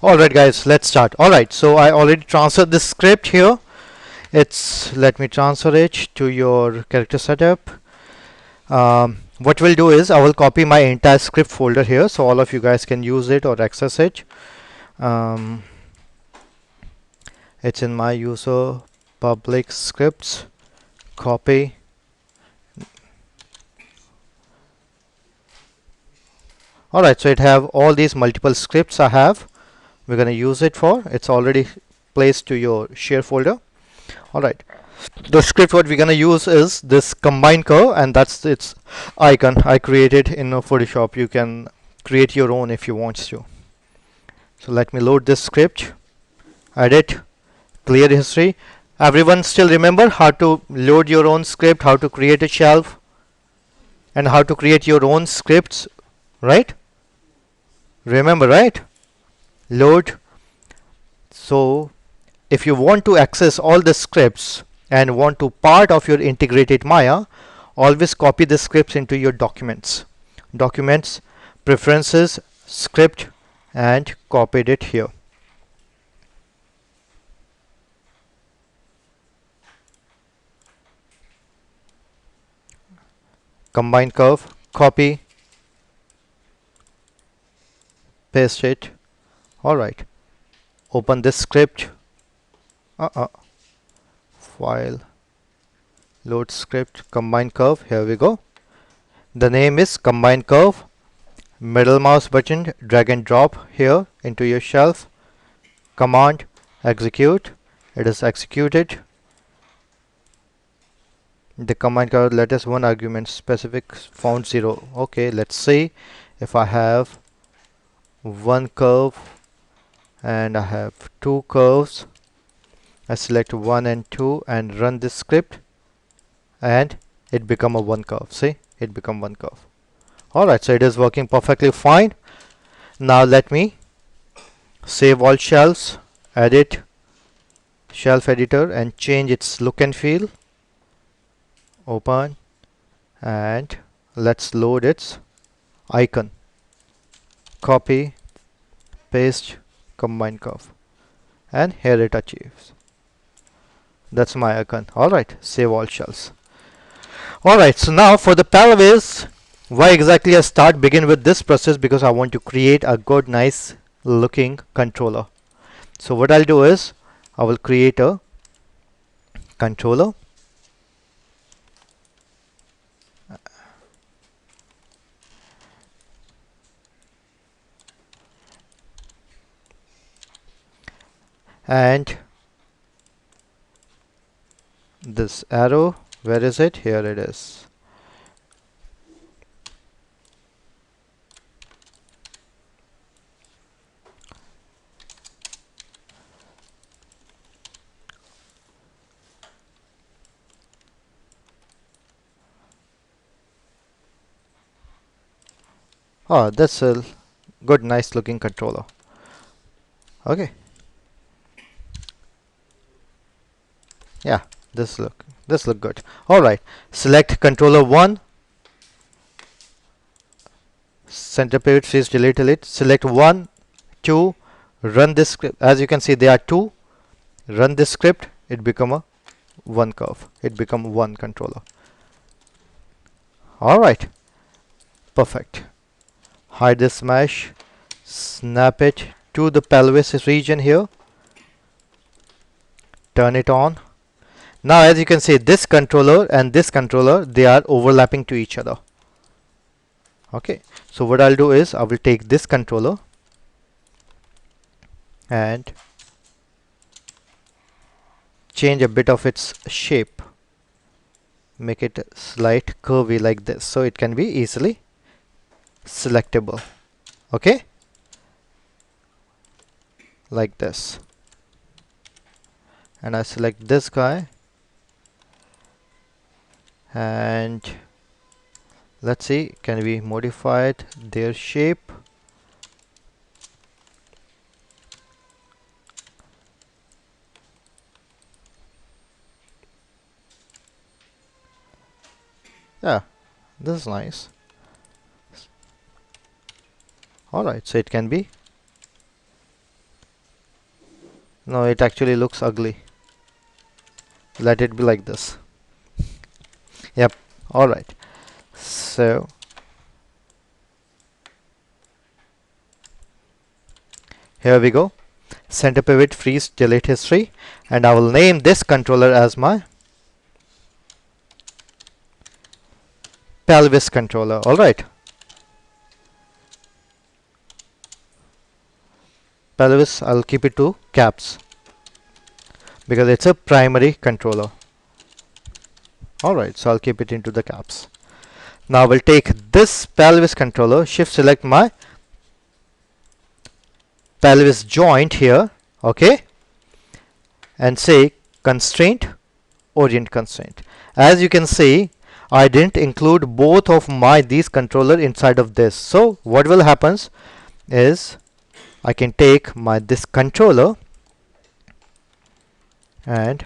Alright guys, let's start. Alright, so I already transferred this script here. Let me transfer it to your character setup. What we'll do is I will copy my entire script folder here so all of you guys can use it or access it. Um, it's in my user public scripts, copy. Alright, so it have all these multiple scripts I have. We're gonna use it for. It's already placed to your share folder. Alright. The script what we're gonna use is this combine curve, and that's its icon I created in Photoshop. You can create your own if you want to. So let me load this script, edit, clear history. Everyone still remember how to load your own script, how to create a shelf, and how to create your own scripts, right? Remember, right? Load. So if you want to access all the scripts and want to part of your integrated Maya, always copy the scripts into your documents. Documents, preferences, script, and copied it here. Combine curve, copy, paste it. Alright. Open this script. File, load script, combine curve. Here we go. The name is combine curve. Middle mouse button, drag and drop here into your shelf. Command, execute. It is executed. The combine curve, let us one argument specific found 0. Okay, let's see if I have one curve and I have two curves. I select 1 and 2 and run this script, and it become a one curve. See, it become one curve. Alright, so it is working perfectly fine. Now let me save all shelves, edit shelf editor, and change its look and feel. Open, and let's load its icon. Copy, paste, combine curve, and here it achieves. That's my icon. Alright, save all shells. Alright, so now for the pelvis, why exactly I begin with this process? Because I want to create a good nice looking controller. So what I'll do is I will create a controller, and this arrow, where is it? Here it is. Oh, that's a good nice looking controller. Okay, yeah, this look good. Alright, select controller 1, center pivot, face, delete. Select 1, 2, run this script. As you can see, there are 2. Run this script, it become a one curve. It become one controller. Alright, perfect. Hide this mesh, snap it to the pelvis region here, turn it on. Now as you can see, this controller and this controller, they are overlapping to each other. Okay, so what I'll do is I will take this controller and change a bit of its shape, make it slight curvy like this, so it can be easily selectable. Okay, like this, and I select this guy, and let's see, can we modify their shape? Yeah, this is nice. Alright, so it can be No, it actually looks ugly. Let it be like this. Yep. All right. So here we go. Center pivot, freeze, delete history, and I will name this controller as my pelvis controller. All right. Pelvis, I'll keep it to caps because it's a primary controller. All right, so I'll keep it into the caps. Now we'll take this pelvis controller, shift select my pelvis joint here, okay, and say constraint, orient constraint. As you can see, I didn't include both of these controller inside of this. So what will happens is I can take this controller and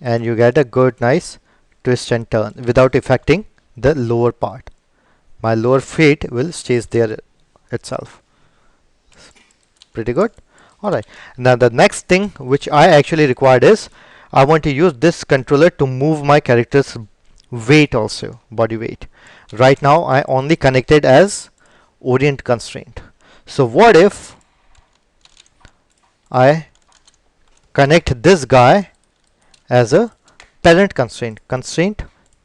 you get a good nice twist and turn without affecting the lower part. My lower feet will stays there itself. Pretty good. Alright, now the next thing which I actually required is I want to use this controller to move my character's weight also, body weight. Right now I only connected as orient constraint. So what if I connect this guy as a parent constraint,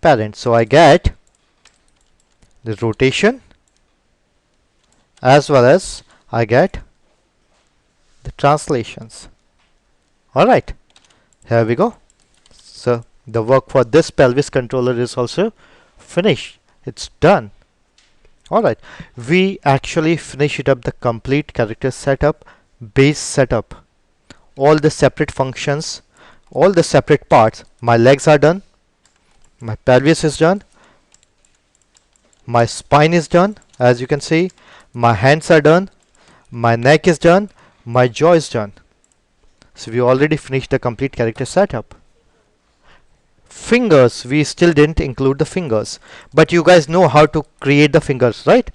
parent. So I get the rotation as well as I get the translations. Alright, here we go. So the work for this pelvis controller is also finished. It's done. Alright, we actually finished up the complete character setup, base setup, all the separate functions, all the separate parts. My legs are done, my pelvis is done, my spine is done, as you can see, my hands are done, my neck is done, my jaw is done. So we already finished the complete character setup. Fingers, we still didn't include the fingers, but you guys know how to create the fingers, right?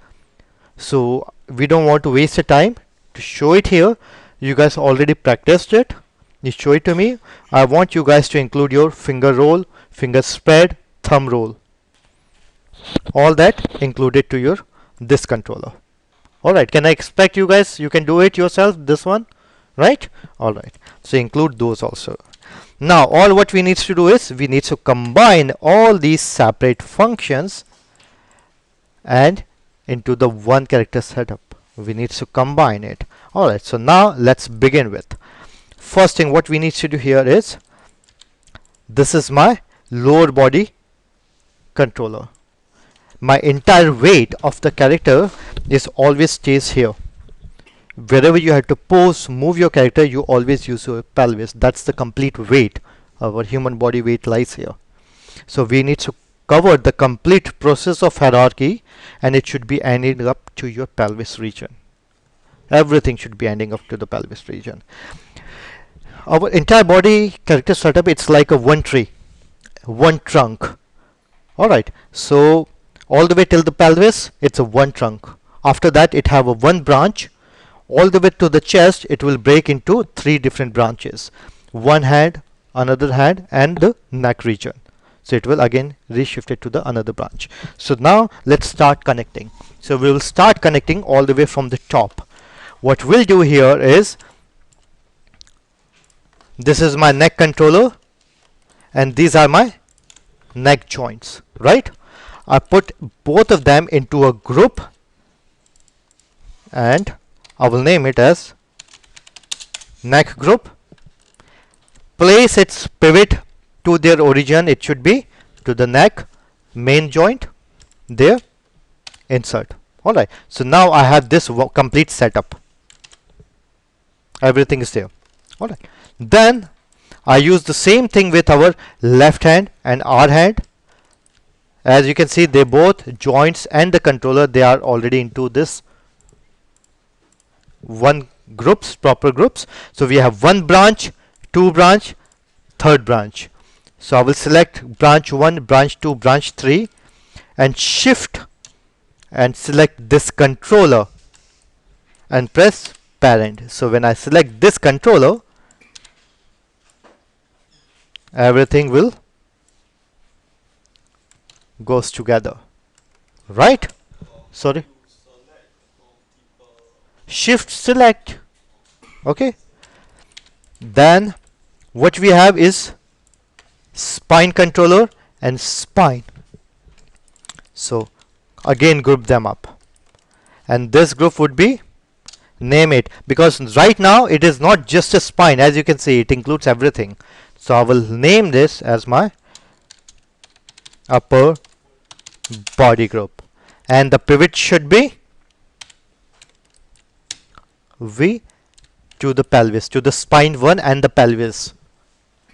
So we don't want to waste the time to show it here. You guys already practiced it. You show it to me. I want you guys to include your finger roll, finger spread, thumb roll, all that included to your this controller. Alright, can I expect you guys, you can do it yourself, this one, right? Alright, so include those also. Now all what we need to do is we need to combine all these separate functions and into the one character setup. We need to combine it. Alright, so now let's begin with. First thing what we need to do here is, this is my lower body controller. My entire weight of the character is always stays here. Wherever you have to pose, move your character, you always use your pelvis. That's the complete weight. Our human body weight lies here. So we need to cover the complete process of hierarchy, and it should be ending up to your pelvis region. Everything should be ending up to the pelvis region. Our entire body character setup, it's like a one tree, one trunk. Alright, so all the way till the pelvis, it's a one trunk. After that, it have a one branch. All the way to the chest, it will break into three different branches. One hand, another hand, and the neck region. So it will again reshift it to the another branch. So now let's start connecting. So we will start connecting all the way from the top. What we'll do here is, this is my neck controller and these are my neck joints, right? I put both of them into a group and I will name it as neck group. Place its pivot to their origin. It should be to the neck main joint, there, insert. Alright, so now I have this complete setup. Everything is there. Alright, then I use the same thing with our left hand and our hand. As you can see, they both joints and the controller, they are already into this one groups, proper groups. So we have one branch, two branch, third branch. So I will select branch 1, branch 2, branch 3 and shift and select this controller and press parent. So when I select this controller, everything will goes together, right? Sorry, shift select. Okay, then what we have is spine controller and spine. So again group them up, and this group would be, name it, because right now it is not just a spine. As you can see, it includes everything. So I will name this as my upper body group, and the pivot should be V to the pelvis, to the spine one and the pelvis.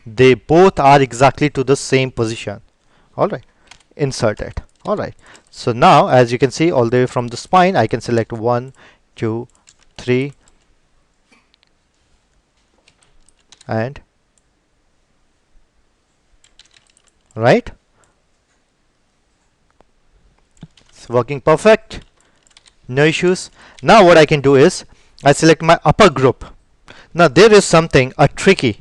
They both are exactly to the same position. All right, insert it. All right, so now as you can see, all the way from the spine I can select 1 2 3 and right, it's working perfect, no issues. Now what I can do is I select my upper group. Now there is something tricky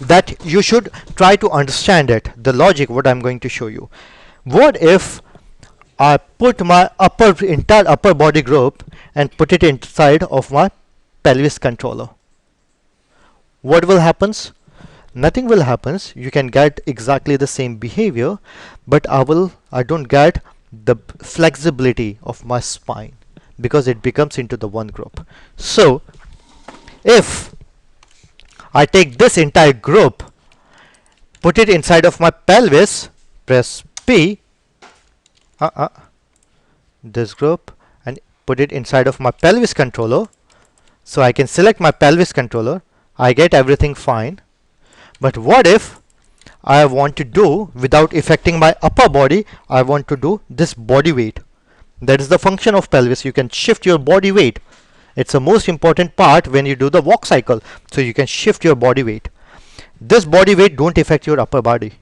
that you should try to understand it, the logic what I'm going to show you. What if I put my entire upper body group and put it inside of my pelvis controller? What will happens? Nothing will happens. You can get exactly the same behavior, but I don't get the flexibility of my spine because it becomes into the one group. So if I take this entire group, put it inside of my pelvis, press P, this group, and put it inside of my pelvis controller. So I can select my pelvis controller, I get everything fine. But what if I want to do, without affecting my upper body, I want to do this body weight? That is the function of pelvis. You can shift your body weight. It's the most important part when you do the walk cycle. So you can shift your body weight. This body weight don't affect your upper body.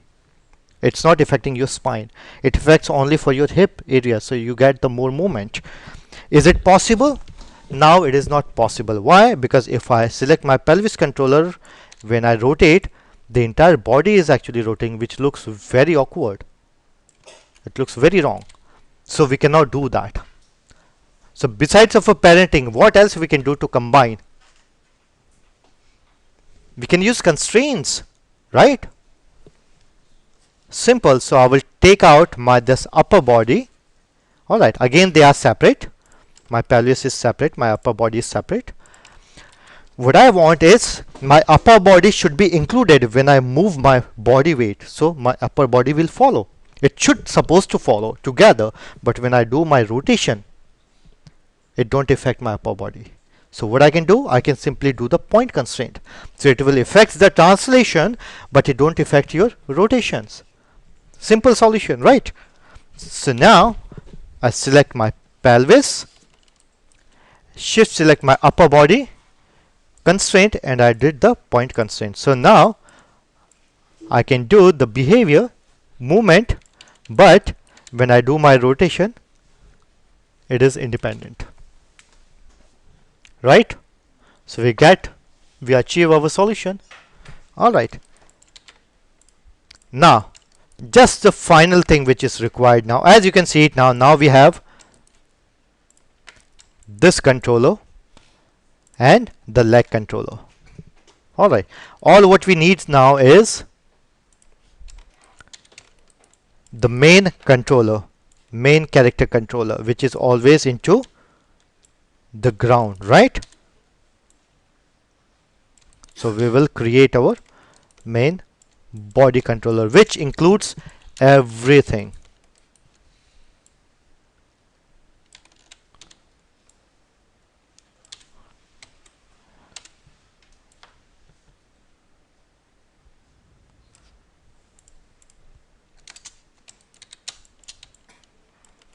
It's not affecting your spine. It affects only for your hip area. So you get the more movement. Is it possible? Now it is not possible. Why? Because if I select my pelvis controller, when I rotate, the entire body is actually rotating, which looks very awkward. It looks very wrong. So we cannot do that. So besides of a parenting, what else we can do to combine? We can use constraints, right? Simple. So I will take out my this upper body. All right, again they are separate. My pelvis is separate, my upper body is separate. What I want is my upper body should be included when I move my body weight. So my upper body will follow. It should supposed to follow together, but when I do my rotation, it don't affect my upper body. So what I can do, I can simply do the point constraint. So it will affect the translation, but it don't affect your rotations. Simple solution, right? So now I select my pelvis, shift select my upper body constraint, and I did the point constraint. So now I can do the behavior movement, but when I do my rotation, it is independent, right? So we achieve our solution. All right, now just the final thing which is required now. As you can see it now we have this controller and the leg controller. All right, all what we need now is the main controller, main character controller, which is always into the ground, right? So we will create our main body controller, which includes everything.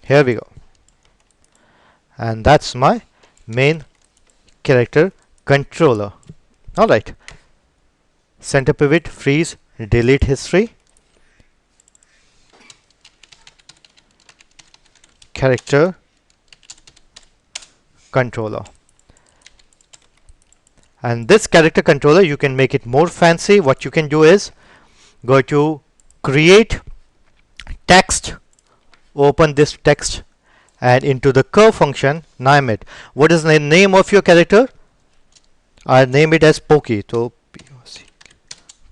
Here we go, and that's my main character controller. All right, center pivot, freeze, delete history, character controller. And this character controller, you can make it more fancy. What you can do is go to create text, open this text, and into the curve function name it. What is the name of your character? I name it as Pokey. So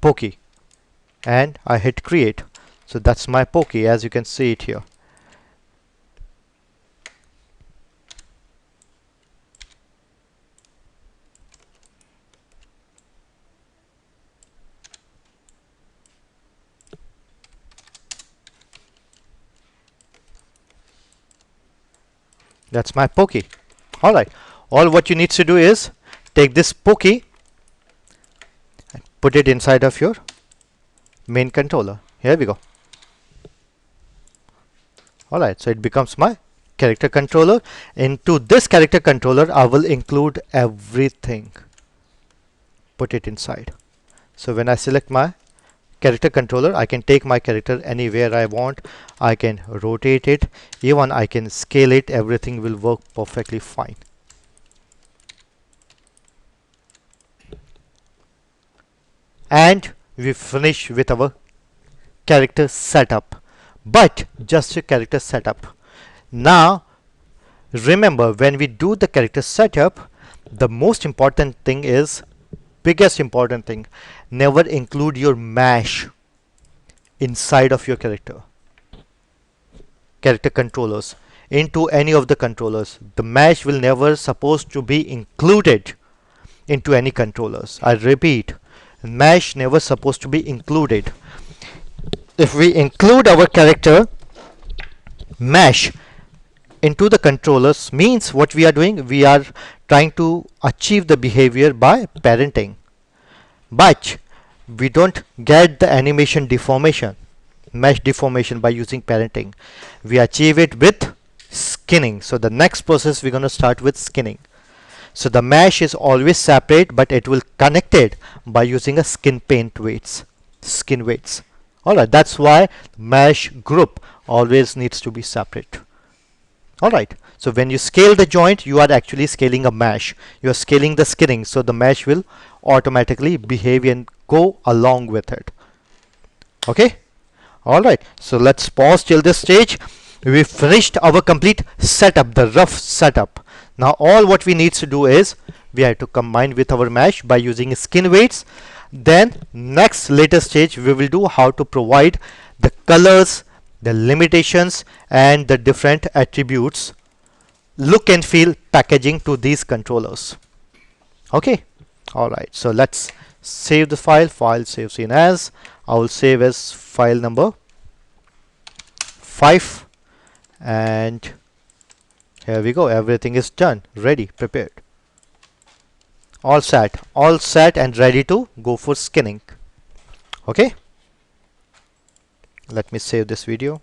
Pokey, and I hit create. So that's my Pokey, as you can see it here. That's my Pokey. Alright, all what you need to do is take this Pokey and put it inside of your main controller. Here we go. Alright, so it becomes my character controller. Into this character controller, I will include everything. Put it inside. So when I select my character controller, I can take my character anywhere I want. I can rotate it, even I can scale it. Everything will work perfectly fine. And we finish with our character setup, but just a character setup. Now remember, when we do the character setup, the most important thing is, biggest important thing, never include your mesh inside of your character controllers, into any of the controllers. The mesh will never supposed to be included into any controllers. I repeat, mesh never supposed to be included. If we include our character mesh into the controllers, means what we are doing, we are trying to achieve the behavior by parenting, but we don't get the animation deformation, mesh deformation, by using parenting. We achieve it with skinning. So the next process, we're going to start with skinning. So the mesh is always separate, but it will connect it by using a skin weights. Alright, that's why mesh group always needs to be separate. Alright, so when you scale the joint, you are actually scaling a mesh. You are scaling the skinning, so the mesh will automatically behave and go along with it. Okay? Alright, so let's pause till this stage. We finished our complete setup, the rough setup. Now all what we need to do is, we have to combine with our mesh by using skin weights. Then next later stage, we will do how to provide the colors, the limitations, and the different attributes, look and feel packaging to these controllers. Okay, alright, so let's save the file. File saves in as, I will save as file number 5, and here we go. Everything is done, ready, prepared, all set and ready to go for skinning. Okay, let me save this video.